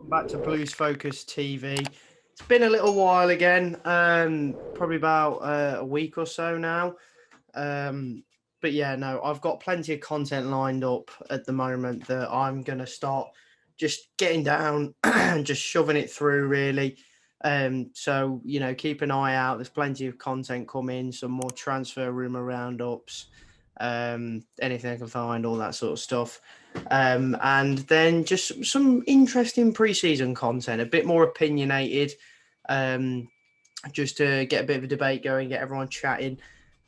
back to Blues Focus TV. It's been a little while again, probably about a week or so now. But yeah, no, I've got plenty of content lined up at the moment that I'm going to start just getting down and just shoving it through, really. So, keep an eye out. There's plenty of content coming, some more transfer rumor roundups, anything I can find, all that sort of stuff. And then just some interesting preseason content, a bit more opinionated, just to get a bit of a debate going, get everyone chatting,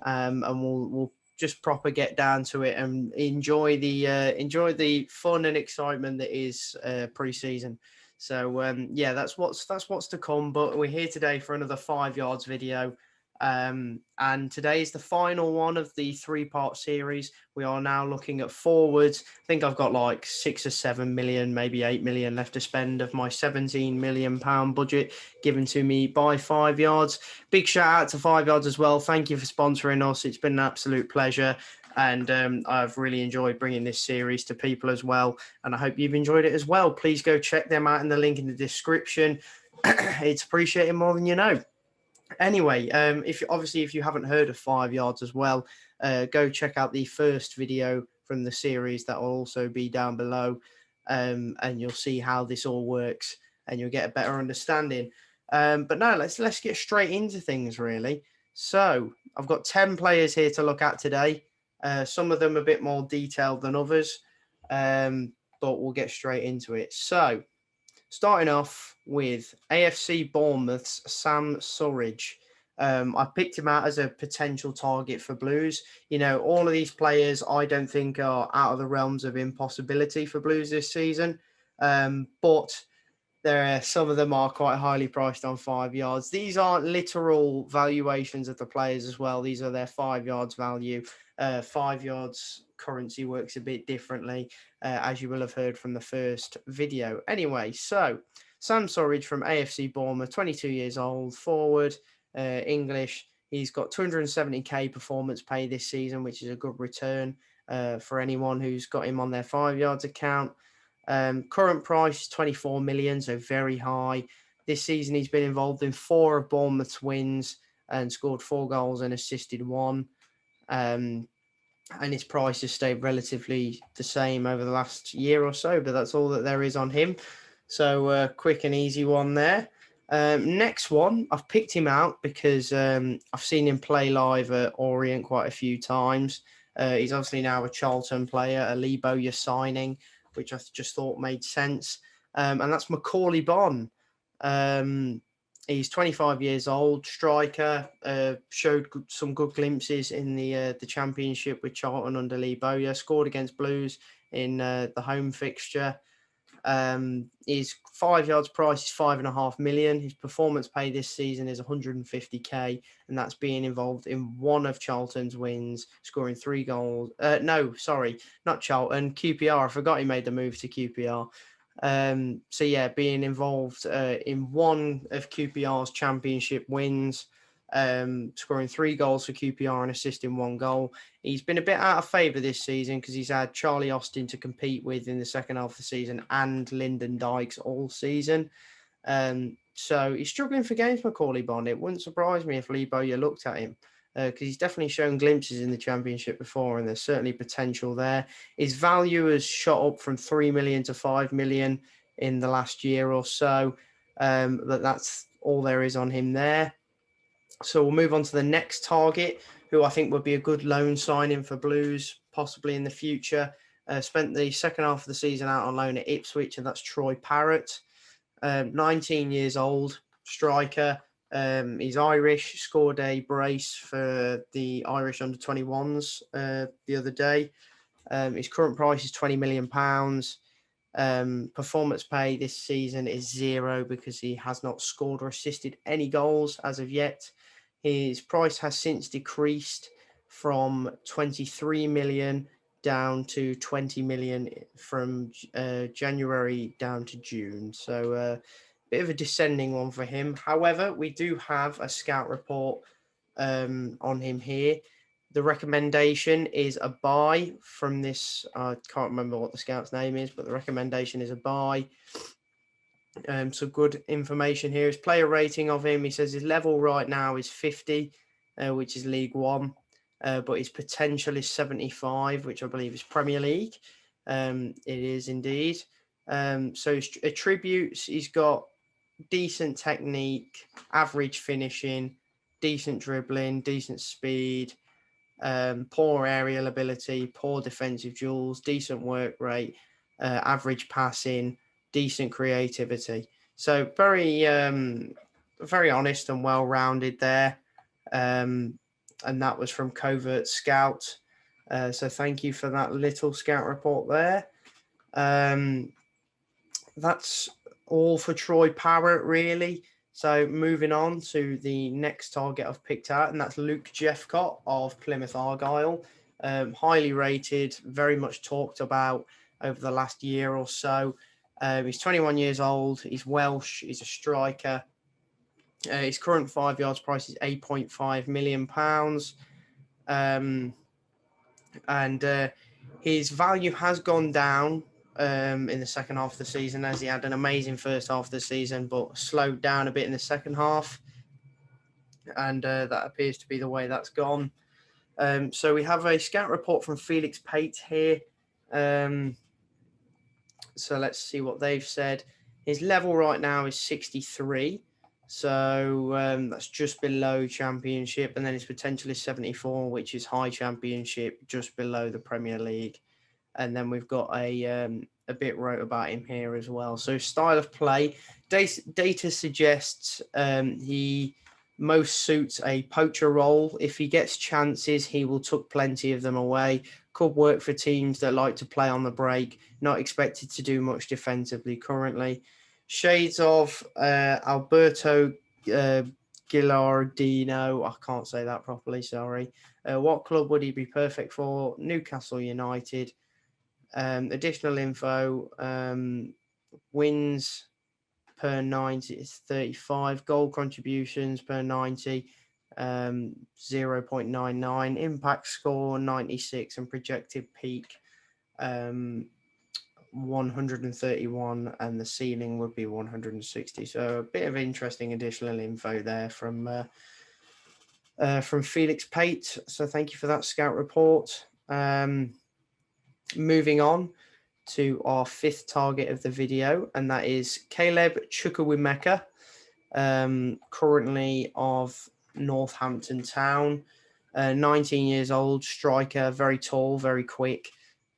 and we'll just proper get down to it and enjoy the fun and excitement that is preseason. So yeah, that's what's to come. But we're here today for another 5 yards video. And today is the final one of the 3-part series. We are now looking at forwards. I think I've got like 6 or 7 million, maybe 8 million left to spend of my 17 million pound budget given to me by 5 yards. Big shout out to 5 yards as well. Thank you for sponsoring us. It's been an absolute pleasure. And I've really enjoyed bringing this series to people as well. And I hope you've enjoyed it as well. Please go check them out in the link in the description. It's appreciated more than you know. Anyway, if you haven't heard of 5 yards as well, go check out the first video from the series that will also be down below, and you'll see how this all works, and you'll get a better understanding. But no, let's get straight into things, really. So I've got 10 players here to look at today. Some of them a bit more detailed than others, but we'll get straight into it. So starting off with AFC Bournemouth's Sam Surridge. I picked him out as a potential target for Blues. All of these players I don't think are out of the realms of impossibility for Blues this season. But some of them are quite highly priced on 5 yards. These aren't literal valuations of the players as well. These are their 5 yards value. 5 yards currency works a bit differently, as you will have heard from the first video. Anyway, so Sam Surridge from AFC Bournemouth, 22 years old, forward, English. He's got 270k performance pay this season, which is a good return for anyone who's got him on their 5 yards account. Current price 24 million, so very high. This season he's been involved in 4 of Bournemouth's wins and scored 4 goals and assisted 1. And his price has stayed relatively the same over the last year or so, but that's all that there is on him. So quick and easy one there. Next one, I've picked him out because I've seen him play live at Orient quite a few times. He's obviously now a Charlton player, a Lee Bowyer signing, which I just thought made sense. And that's Macauley Bonne. He's 25 years old, striker, showed some good glimpses in the championship with Charlton under Lee Bowyer, scored against Blues in the home fixture. His 5 yards price is 5.5 million. His performance pay this season is 150k, and that's being involved in 1 of Charlton's wins, scoring 3 goals. No, sorry, not Charlton, QPR. I forgot he made the move to QPR. So yeah, being involved in 1 of QPR's championship wins, scoring 3 goals for QPR and assisting 1 goal. He's been a bit out of favour this season because he's had Charlie Austin to compete with in the second half of the season and Lyndon Dykes all season. So he's struggling for games, Macauley Bonne. It wouldn't surprise me if Lee Bowyer looked at him because he's definitely shown glimpses in the championship before, and there's certainly potential there. His value has shot up from 3 million to 5 million in the last year or so. That's all there is on him there. So we'll move on to the next target, who I think would be a good loan signing for Blues, possibly in the future. Spent the second half of the season out on loan at Ipswich, and that's Troy Parrott. 19 years old, striker. He's Irish, scored a brace for the Irish under-21s the other day. His current price is £20 million. Performance pay this season is 0 because he has not scored or assisted any goals as of yet. His price has since decreased from 23 million down to 20 million from January down to June. So a bit of a descending one for him. However, we do have a scout report on him here. The recommendation is a buy from this. I can't remember what the scout's name is, but the recommendation is a buy. Some good information here. His player rating of him, he says his level right now is 50, which is League One, but his potential is 75, which I believe is Premier League. It is indeed. So his attributes, he's got decent technique, average finishing, decent dribbling, decent speed, poor aerial ability, poor defensive duels, decent work rate, average passing, decent creativity. So very honest and well-rounded there. And that was from Covert Scout. So thank you for that little scout report there. That's all for Troy Parrott, really. So moving on to the next target I've picked out, and that's Luke Jephcott of Plymouth Argyle. Highly rated, very much talked about over the last year or so. He's 21 years old. He's Welsh. He's a striker. His current 5-yards price is £8.5 million. And his value has gone down in the second half of the season, as he had an amazing first half of the season, but slowed down a bit in the second half. And that appears to be the way that's gone. So we have a scout report from Felix Pate here. So let's see what they've said. His level right now is 63. So that's just below Championship. And then his potential is 74, which is high Championship, just below the Premier League. And then we've got a bit wrote about him here as well. So style of play, data suggests he most suits a poacher role. If he gets chances, he will tuck plenty of them away. Could work for teams that like to play on the break. Not expected to do much defensively currently. Shades of Alberto Gilardino. I can't say that properly, sorry. What club would he be perfect for? Newcastle United. Additional info, wins per 90 is 35, goal contributions per 90, 0.99, impact score 96, and projected peak 131, and the ceiling would be 160. So a bit of interesting additional info there from Felix Pate. So thank you for that scout report. Moving on to our fifth target of the video, and that is Caleb Chukwuemeka, currently of Northampton Town, 19 years old, striker, very tall, very quick.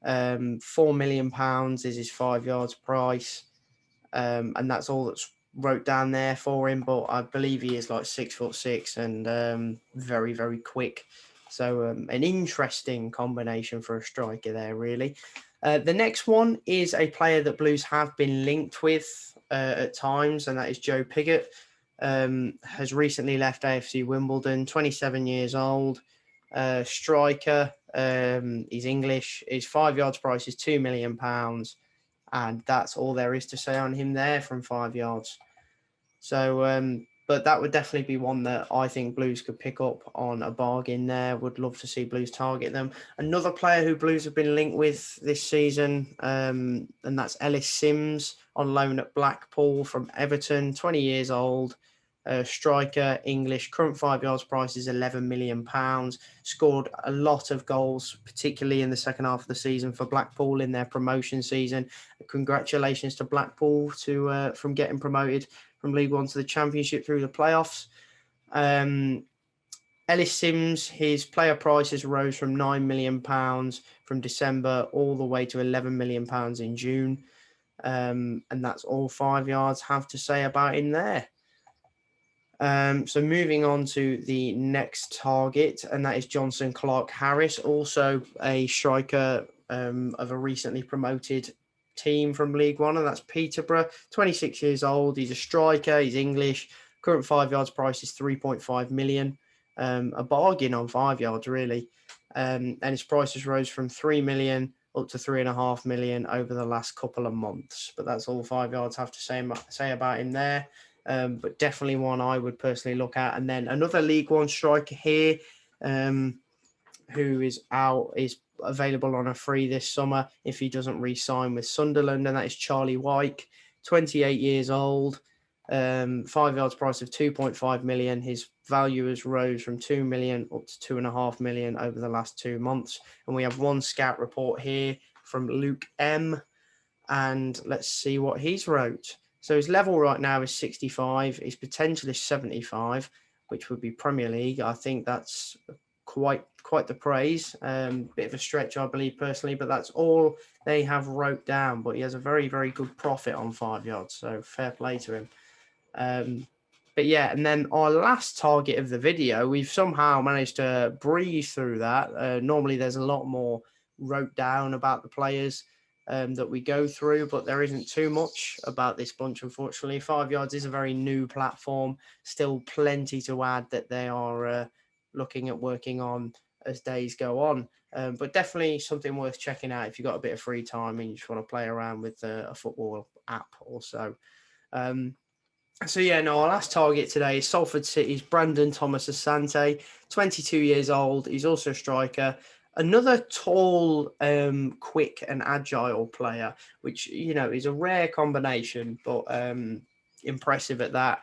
£4 million is his 5-yards price, and that's all that's wrote down there for him. But I believe he is like 6'6" and very, very quick. So an interesting combination for a striker there, really. The next one is a player that Blues have been linked with at times, and that is Joe Pigott. Has recently left AFC Wimbledon, 27 years old, striker. He's English. His 5-yards price is £2 million, and that's all there is to say on him there from 5 yards. So, but that would definitely be one that I think Blues could pick up on a bargain there. Would love to see Blues target them. Another player who Blues have been linked with this season, and that's Ellis Sims on loan at Blackpool from Everton, 20 years old, striker, English, current 5-yards price is £11 million, scored a lot of goals, particularly in the second half of the season for Blackpool in their promotion season. Congratulations to Blackpool from getting promoted from League One to the Championship through the playoffs. Ellis Sims, his player prices rose from £9 million from December all the way to £11 million in June. And that's all 5 yards have to say about him there. So moving on to the next target, and that is Johnson Clark Harris, also a striker of a recently promoted team from League One, and that's Peterborough, 26 years old. He's a striker, he's English, current 5 yards price is 3.5 million, a bargain on 5 yards really, and his prices rose from 3 million up to 3.5 million over the last couple of months. But that's all 5 yards have to say about him there. But definitely one I would personally look at. And then another League One striker here, who is available on a free this summer if he doesn't re-sign with Sunderland, and that is Charlie Wyke. 28 years old. 5Yards price of 2.5 million. His value has rose from 2 million up to 2.5 million over the last 2 months. And we have one scout report here from Luke M. And let's see what he's wrote. So his level right now is 65. His potential is 75, which would be Premier League. I think that's quite the praise. Bit of a stretch, I believe, personally, but that's all they have wrote down. But he has a very, very good profit on 5Yards, so fair play to him. But yeah, and then our last target of the video, we've somehow managed to breeze through that. Normally there's a lot more wrote down about the players that we go through, but there isn't too much about this bunch, unfortunately. 5Yards is a very new platform, still plenty to add that they are looking at working on as days go on. But definitely something worth checking out if you've got a bit of free time and you just want to play around with a football app also. So yeah, no, our last target today is Salford City's Brandon Thomas Asante, 22 years old. He's also a striker. Another tall, quick and agile player, which, you know, is a rare combination, but impressive at that.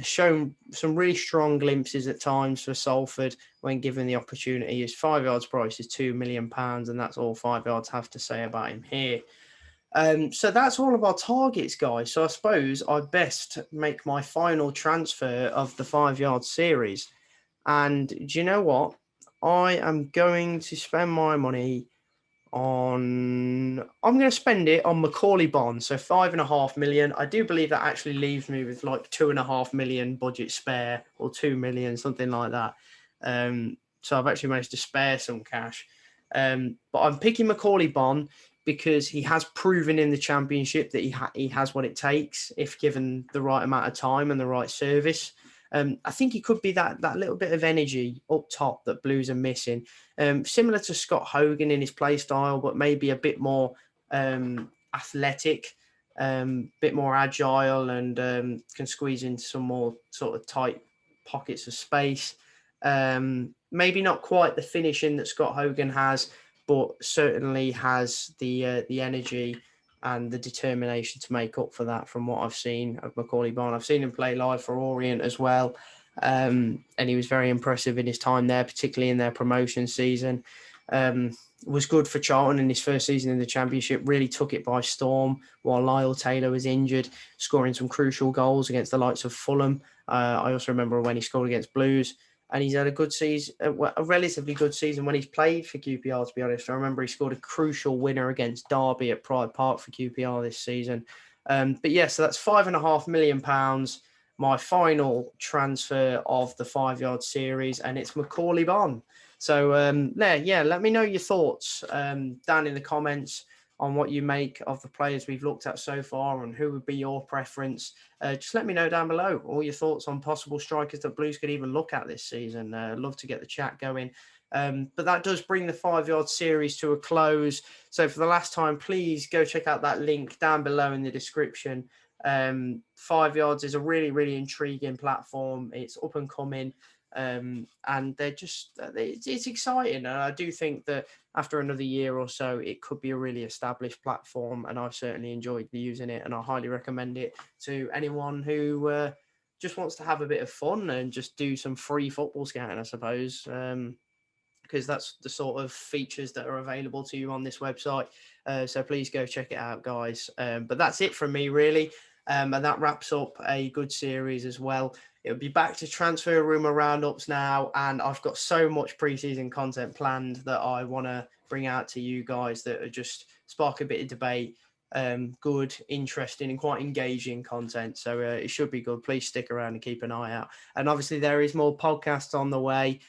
Shown some really strong glimpses at times for Salford when given the opportunity. His 5Yards price is £2 million, and that's all 5Yards have to say about him here. So that's all of our targets, guys. So I suppose I best make my final transfer of the 5 Yard series. And do you know what? I am going to spend my money on... I'm going to spend it on Macauley Bonne. So 5.5 million. I do believe that actually leaves me with like 2.5 million budget spare, or 2 million, something like that. So I've actually managed to spare some cash. But I'm picking Macauley Bonne because he has proven in the Championship that he has what it takes if given the right amount of time and the right service. I think he could be that little bit of energy up top that Blues are missing. Similar to Scott Hogan in his play style, but maybe a bit more athletic, bit more agile, and can squeeze into some more sort of tight pockets of space. Maybe not quite the finishing that Scott Hogan has, but certainly has the energy and the determination to make up for that from what I've seen of Macauley Bonne. I've seen him play live for Orient as well, and he was very impressive in his time there, particularly in their promotion season. Was good for Charlton in his first season in the Championship, really took it by storm while Lyle Taylor was injured, scoring some crucial goals against the likes of Fulham. I also remember when he scored against Blues. And he's had a good season, a relatively good season when he's played for QPR, to be honest. I remember he scored a crucial winner against Derby at Pride Park for QPR this season. But yeah, so that's £5.5 million, my final transfer of the 5 Yard series, and it's Macauley Bonne. So let me know your thoughts down in the comments on what you make of the players we've looked at so far and who would be your preference. Just let me know down below all your thoughts on possible strikers that Blues could even look at this season. Love to get the chat going. But that does bring the 5 Yard series to a close. So for the last time, please go check out that link down below in the description. 5 Yards is a really, really intriguing platform. It's up and coming. And they're just, it's exciting. And I do think that after another year or so, it could be a really established platform. And I've certainly enjoyed using it. And I highly recommend it to anyone who just wants to have a bit of fun and just do some free football scouting, I suppose. Because that's the sort of features that are available to you on this website. So please go check it out, guys. But that's it from me, really. And that wraps up a good series as well. It'll be back to transfer rumour roundups now, and I've got so much preseason content planned that I want to bring out to you guys that are just spark a bit of debate, good, interesting, and quite engaging content. So it should be good. Please stick around and keep an eye out. And obviously there is more podcasts on the way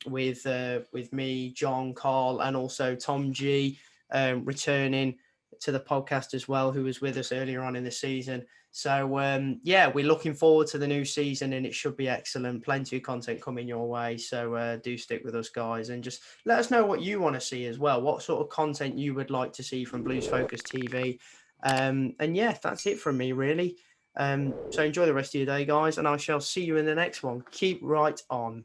with me, John, Carl, and also Tom G returning to the podcast as well, who was with us earlier on in the season. So, we're looking forward to the new season, and it should be excellent. Plenty of content coming your way. So do stick with us, guys, and just let us know what you want to see as well. What sort of content you would like to see from Blues Focus TV. And yeah, that's it from me, really. So enjoy the rest of your day, guys, and I shall see you in the next one. Keep right on.